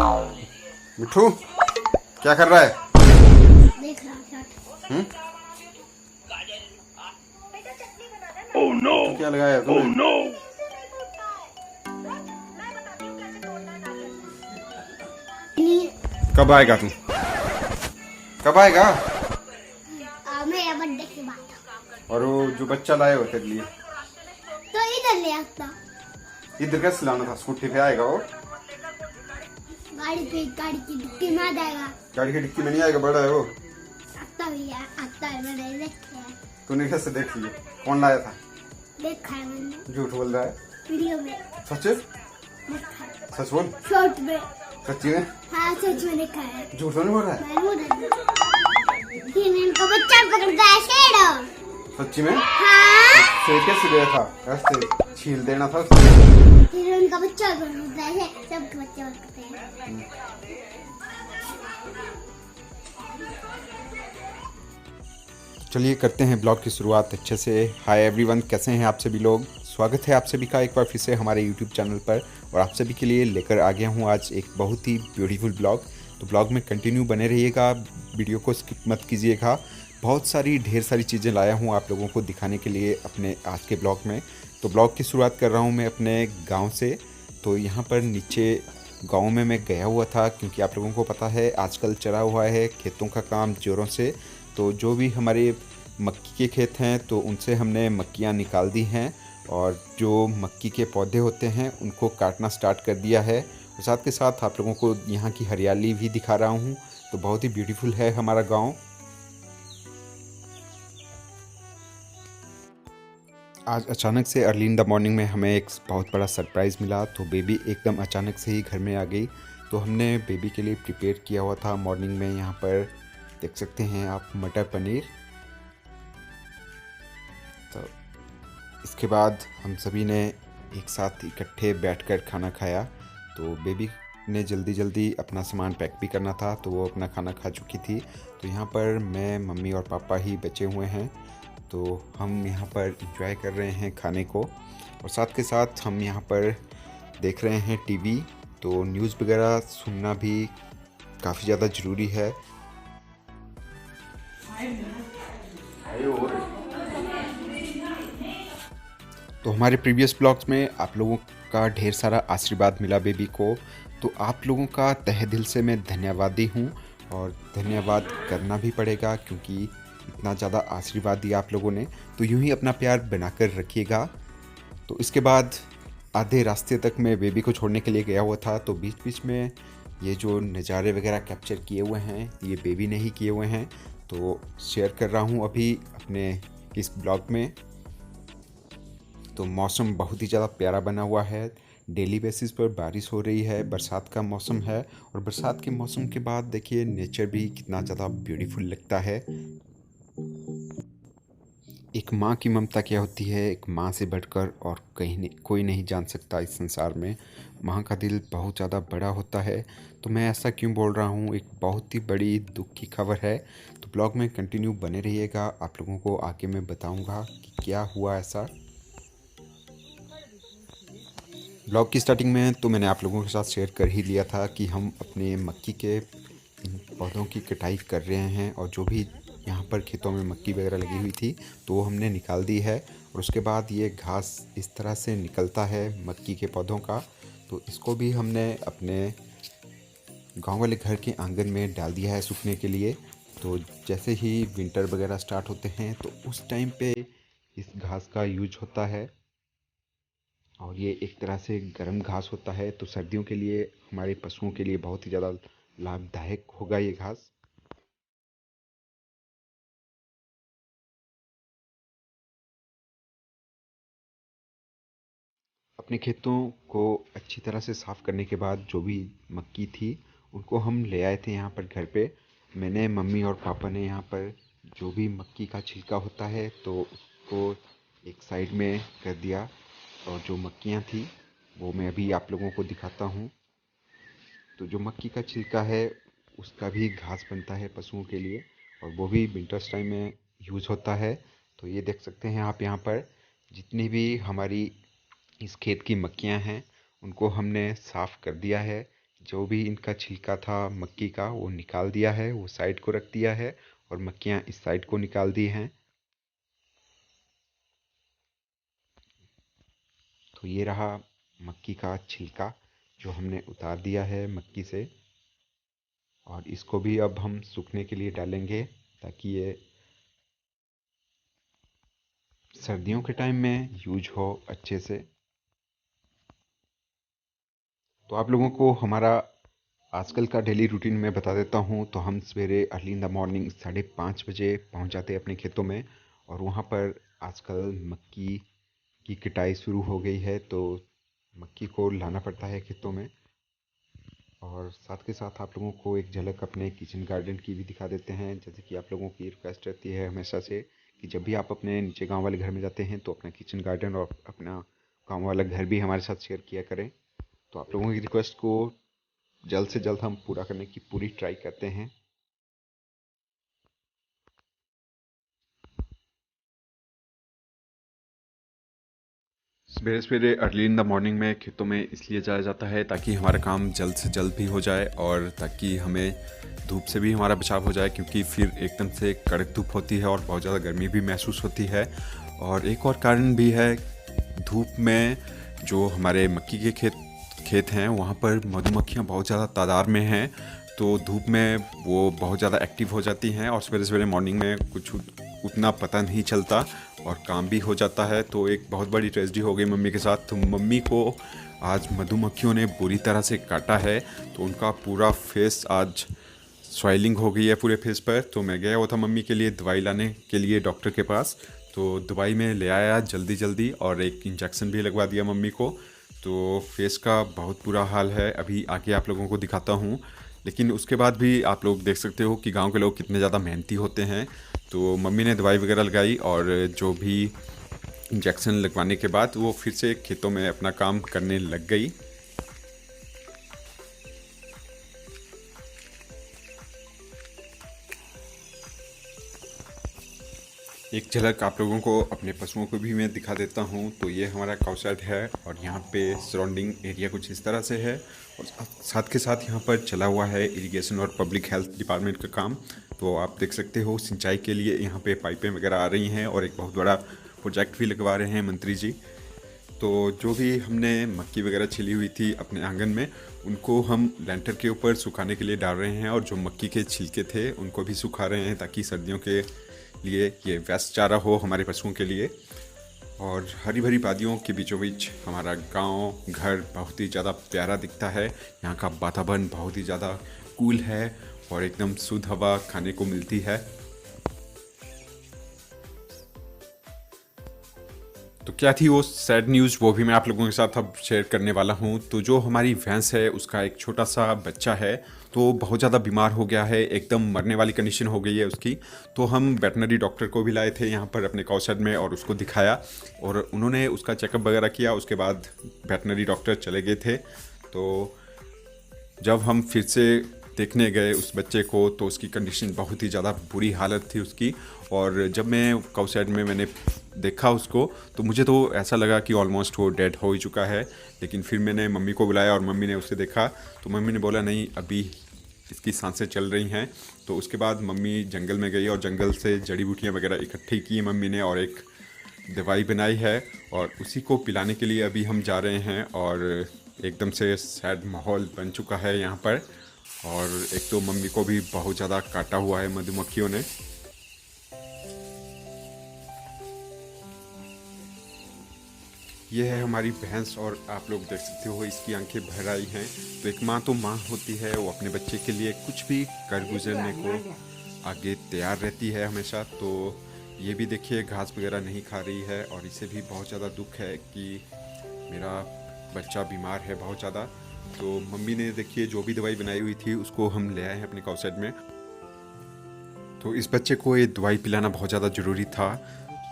मिठू क्या कर रहा है? देख रहा शॉट। हम्म? तो क्या लगाया तूने? नहीं, कब आएगा तू? कब आएगा? मेरा बर्थडे की बात। और वो जो बच्चा लाए हो तेरे लिए, तो इधर ले आता। इधर कैसे लाना था? स्कूटी पे आएगा वो? गाड़ी की डिक्की में आ जाएगा। गाड़ी की डिक्की में नहीं आएगा, बड़ा है वो। आता है मैंने देखा है। तूने कैसे देख लिया? कौन लाया था? देखा है मैंने झूठ बोल रहा है। वीडियो में सच? देखा है। सच बोल। शॉर्ट में। सच्ची में? हाँ सच में देखा है। झूठ तो नहीं बोल रहा है? मैं बोल रही हूँ। फिर इनका बच्चा पकड़ता है शेर। सच्ची में? हाँ। शेर कैसे गया था? ऐसे छील देना था। फिर उनका बच्चा पकड़ता है, सबके बच्चे पकड़ते हैं। चलिए करते हैं ब्लॉग की शुरुआत अच्छे से। हाय एवरीवन, कैसे हैं आप सभी लोग? स्वागत है आप सभी का एक बार फिर से हमारे यूट्यूब चैनल पर। और आप सभी के लिए लेकर आ गया हूं आज एक बहुत ही ब्यूटीफुल ब्लॉग। तो ब्लॉग में कंटिन्यू बने रहिएगा, वीडियो को स्किप मत कीजिएगा। बहुत सारी ढेर सारी चीज़ें लाया हूं आप लोगों को दिखाने के लिए अपने आज के ब्लॉग में। तो ब्लॉग की शुरुआत कर रहा हूँ मैं अपने गाँव से। तो यहाँ पर नीचे गाँव में मैं गया हुआ था, क्योंकि आप लोगों को पता है आजकल चला हुआ है खेतों का काम ज़ोरों से। तो जो भी हमारे मक्की के खेत हैं तो उनसे हमने मक्कियाँ निकाल दी हैं, और जो मक्की के पौधे होते हैं उनको काटना स्टार्ट कर दिया है। और साथ के साथ आप लोगों को यहाँ की हरियाली भी दिखा रहा हूँ। तो बहुत ही ब्यूटीफुल है हमारा गांव। आज अचानक से अर्ली इन द मॉर्निंग में हमें एक बहुत बड़ा सरप्राइज़ मिला। तो बेबी एकदम अचानक से ही घर में आ गई। तो हमने बेबी के लिए प्रिपेयर किया हुआ था मॉर्निंग में। यहाँ पर देख सकते हैं आप मटर पनीर। तो इसके बाद हम सभी ने एक साथ इकट्ठे बैठकर खाना खाया। तो बेबी ने जल्दी जल्दी अपना सामान पैक भी करना था, तो वो अपना खाना खा चुकी थी। तो यहाँ पर मैं, मम्मी और पापा ही बचे हुए हैं। तो हम यहाँ पर एंजॉय कर रहे हैं खाने को, और साथ के साथ हम यहाँ पर देख रहे हैं टीवी। तो न्यूज़ वगैरह सुनना भी काफ़ी ज़्यादा ज़रूरी है। तो हमारे प्रीवियस ब्लॉग्स में आप लोगों का ढेर सारा आशीर्वाद मिला बेबी को। तो आप लोगों का तहे दिल से मैं धन्यवादी हूँ, और धन्यवाद करना भी पड़ेगा, क्योंकि इतना ज़्यादा आशीर्वाद दिया आप लोगों ने। तो यूँ ही अपना प्यार बनाकर रखिएगा। तो इसके बाद आधे रास्ते तक मैं बेबी को छोड़ने के लिए गया हुआ था। तो बीच बीच में ये जो नज़ारे वगैरह कैप्चर किए हुए हैं ये बेबी ने ही किए हुए हैं। तो शेयर कर रहा हूँ अभी अपने इस ब्लॉग में। तो मौसम बहुत ही ज़्यादा प्यारा बना हुआ है। डेली बेसिस पर बारिश हो रही है, बरसात का मौसम है। और बरसात के मौसम के बाद देखिए नेचर भी कितना ज़्यादा ब्यूटीफुल लगता है। एक माँ की ममता क्या होती है, एक माँ से बढ़कर और कहीं नहीं, कोई नहीं जान सकता इस संसार में। माँ का दिल बहुत ज़्यादा बड़ा होता है। तो मैं ऐसा क्यों बोल रहा हूँ, एक बहुत ही बड़ी दुख की खबर है। तो ब्लॉग में कंटिन्यू बने रहिएगा, आप लोगों को आगे मैं बताऊँगा कि क्या हुआ ऐसा। ब्लॉग की स्टार्टिंग में तो मैंने आप लोगों के साथ शेयर कर ही लिया था कि हम अपने मक्की के इन पौधों की कटाई कर रहे हैं, और जो भी यहाँ पर खेतों में मक्की वगैरह लगी हुई थी तो वो हमने निकाल दी है। और उसके बाद ये घास इस तरह से निकलता है मक्की के पौधों का। तो इसको भी हमने अपने गांव वाले घर के आंगन में डाल दिया है सूखने के लिए। तो जैसे ही विंटर वगैरह स्टार्ट होते हैं तो उस टाइम पे इस घास का यूज होता है, और ये एक तरह से गर्म घास होता है। तो सर्दियों के लिए हमारे पशुओं के लिए बहुत ही ज़्यादा लाभदायक होगा ये घास। अपने खेतों को अच्छी तरह से साफ़ करने के बाद जो भी मक्की थी उनको हम ले आए थे यहाँ पर घर पे। मैंने, मम्मी और पापा ने यहाँ पर जो भी मक्की का छिलका होता है तो उसको एक साइड में कर दिया। और जो मक्कियाँ थी वो मैं अभी आप लोगों को दिखाता हूँ। तो जो मक्की का छिलका है उसका भी घास बनता है पशुओं के लिए, और वो भी विंटर्स टाइम में यूज़ होता है। तो ये देख सकते हैं आप यहाँ पर जितनी भी हमारी इस खेत की मक्खियाँ हैं उनको हमने साफ़ कर दिया है। जो भी इनका छिलका था मक्की का वो निकाल दिया है, वो साइड को रख दिया है और मक्खियाँ इस साइड को निकाल दी हैं। तो ये रहा मक्की का छिलका जो हमने उतार दिया है मक्की से, और इसको भी अब हम सूखने के लिए डालेंगे ताकि ये सर्दियों के टाइम में यूज हो अच्छे से। तो आप लोगों को हमारा आजकल का डेली रूटीन मैं बता देता हूँ। तो हम सवेरे अर्ली इन द मॉर्निंग 5:30 बजे पहुँच जाते हैं अपने खेतों में, और वहाँ पर आजकल मक्की की कटाई शुरू हो गई है, तो मक्की को लाना पड़ता है खेतों में। और साथ के साथ आप लोगों को एक झलक अपने किचन गार्डन की भी दिखा देते हैं। जैसे कि आप लोगों की रिक्वेस्ट रहती है हमेशा से कि जब भी आप अपने नीचे गांव वाले घर में जाते हैं तो अपना किचन गार्डन और अपना गांव वाला घर भी हमारे साथ शेयर किया करें। तो आप लोगों की रिक्वेस्ट को जल्द से जल्द हम पूरा करने की पूरी ट्राई करते हैं। सवेरे सवेरे अर्ली इन द मॉर्निंग में खेतों में इसलिए जाया जाता है ताकि हमारा काम जल्द से जल्द भी हो जाए और ताकि हमें धूप से भी हमारा बचाव हो जाए, क्योंकि फिर एकदम से कड़क धूप होती है और बहुत ज़्यादा गर्मी भी महसूस होती है। और एक और कारण भी है, धूप में जो हमारे मक्की के खेत हैं वहाँ पर मधुमक्खियाँ बहुत ज़्यादा तादाद में हैं, तो धूप में वो बहुत ज़्यादा एक्टिव हो जाती हैं और सवेरे सवेरे मॉर्निंग में कुछ उतना पता नहीं चलता और काम भी हो जाता है। तो एक बहुत बड़ी ट्रेजेडी हो गई मम्मी के साथ। तो मम्मी को आज मधुमक्खियों ने बुरी तरह से काटा है, तो उनका पूरा फेस आज स्वेलिंग हो गई है पूरे फेस पर। तो मैं गया हुआ था मम्मी के लिए दवाई लाने के लिए डॉक्टर के पास। तो दवाई में ले आया जल्दी जल्दी और एक इंजेक्शन भी लगवा दिया मम्मी को। तो फेस का बहुत बुरा हाल है, अभी आके आप लोगों को दिखाता हूँ। लेकिन उसके बाद भी आप लोग देख सकते हो कि गांव के लोग कितने ज़्यादा मेहनती होते हैं। तो मम्मी ने दवाई वगैरह लगाई और जो भी इंजेक्शन लगवाने के बाद वो फिर से खेतों में अपना काम करने लग गई। एक झलक आप लोगों को अपने पशुओं को भी मैं दिखा देता हूँ। तो ये हमारा काउ शेड है और यहाँ पे सराउंडिंग एरिया कुछ इस तरह से है, और साथ के साथ यहाँ पर चला हुआ है इरिगेशन और पब्लिक हेल्थ डिपार्टमेंट का काम। तो आप देख सकते हो सिंचाई के लिए यहाँ पे पाइपें वगैरह आ रही हैं और एक बहुत बड़ा प्रोजेक्ट भी लगवा रहे हैं मंत्री जी। तो जो भी हमने मक्की वगैरह छिली हुई थी अपने आंगन में, उनको हम लेंटर के ऊपर सुखाने के लिए डाल रहे हैं, और जो मक्की के छिलके थे उनको भी सुखा रहे हैं ताकि सर्दियों के लिए ये बेस्ट चारा हो हमारे पशुओं के लिए। और हरी भरी वादियों के बीचों बीच हमारा गांव घर बहुत ही ज़्यादा प्यारा दिखता है। यहाँ का वातावरण बहुत ही ज़्यादा कूल है और एकदम शुद्ध हवा खाने को मिलती है। तो क्या थी वो सैड न्यूज़, वो भी मैं आप लोगों के साथ अब शेयर करने वाला हूँ। तो जो हमारी भैंस है उसका एक छोटा सा बच्चा है, तो बहुत ज़्यादा बीमार हो गया है, एकदम मरने वाली कंडीशन हो गई है उसकी। तो हम वेटनरी डॉक्टर को भी लाए थे यहाँ पर अपने काउ शेड में और उसको दिखाया, और उन्होंने उसका चेकअप वगैरह किया। उसके बाद वेटनरी डॉक्टर चले गए थे। तो जब हम फिर से देखने गए उस बच्चे को तो उसकी कंडीशन बहुत ही ज़्यादा बुरी हालत थी उसकी। और जब मैं काउ शेड में मैंने देखा उसको, तो मुझे तो ऐसा लगा कि ऑलमोस्ट वो डेड हो ही चुका है। लेकिन फिर मैंने मम्मी को बुलाया और मम्मी ने उसे देखा, तो मम्मी ने बोला नहीं अभी इसकी सांसें चल रही हैं। तो उसके बाद मम्मी जंगल में गई और जंगल से जड़ी बूटियाँ वगैरह इकट्ठी की मम्मी ने और एक दवाई बनाई है, और उसी को पिलाने के लिए अभी हम जा रहे हैं। और एकदम से सैड माहौल बन चुका है यहाँ पर, और एक तो मम्मी को भी बहुत ज़्यादा काटा हुआ है मधुमक्खियों ने। ये है हमारी भैंस, और आप लोग देख सकते हो इसकी आंखें भर आई हैं। तो एक माँ तो माँ होती है, वो अपने बच्चे के लिए कुछ भी कर गुजरने को आगे तैयार रहती है हमेशा। तो ये भी देखिए घास वगैरह नहीं खा रही है, और इसे भी बहुत ज़्यादा दुख है कि मेरा बच्चा बीमार है बहुत ज़्यादा। तो मम्मी ने देखिए जो भी दवाई बनाई हुई थी उसको हम ले आए हैं अपने काउ शेड में। तो इस बच्चे को ये दवाई पिलाना बहुत ज़्यादा ज़रूरी था,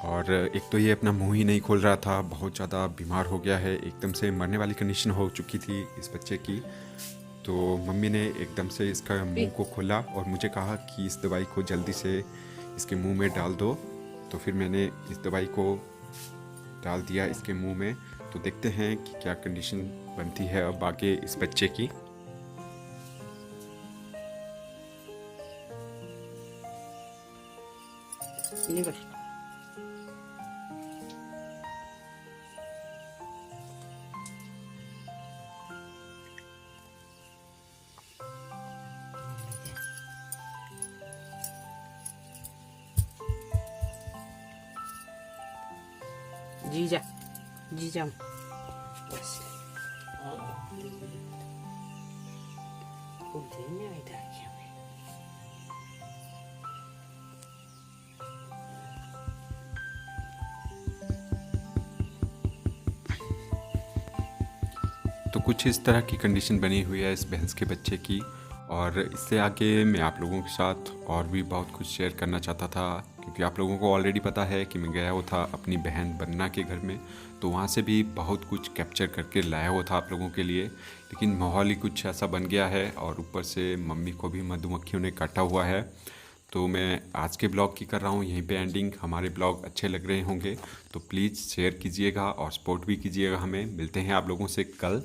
और एक तो ये अपना मुंह ही नहीं खोल रहा था, बहुत ज़्यादा बीमार हो गया है, एकदम से मरने वाली कंडीशन हो चुकी थी इस बच्चे की। तो मम्मी ने एकदम से इसका मुंह को खोला और मुझे कहा कि इस दवाई को जल्दी से इसके मुंह में डाल दो। तो फिर मैंने इस दवाई को डाल दिया इसके मुंह में। तो देखते हैं कि क्या कंडीशन बनती है अब आगे इस बच्चे की। नहीं बस जीजा जीजा बस उधर नहीं था क्या तो कुछ इस तरह की कंडीशन बनी हुई है इस भैंस के बच्चे की। और इससे आगे मैं आप लोगों के साथ और भी बहुत कुछ शेयर करना चाहता था, क्योंकि आप लोगों को ऑलरेडी पता है कि मैं गया हुआ था अपनी बहन बन्ना के घर में, तो वहाँ से भी बहुत कुछ कैप्चर करके लाया हुआ था आप लोगों के लिए। लेकिन माहौल ही कुछ ऐसा बन गया है और ऊपर से मम्मी को भी मधुमक्खियों ने काटा हुआ है। तो मैं आज के ब्लॉग की कर रहा हूँ यहीं पे एंडिंग। हमारे ब्लॉग अच्छे लग रहे होंगे तो प्लीज़ शेयर कीजिएगा और सपोर्ट भी कीजिएगा हमें। मिलते हैं आप लोगों से कल।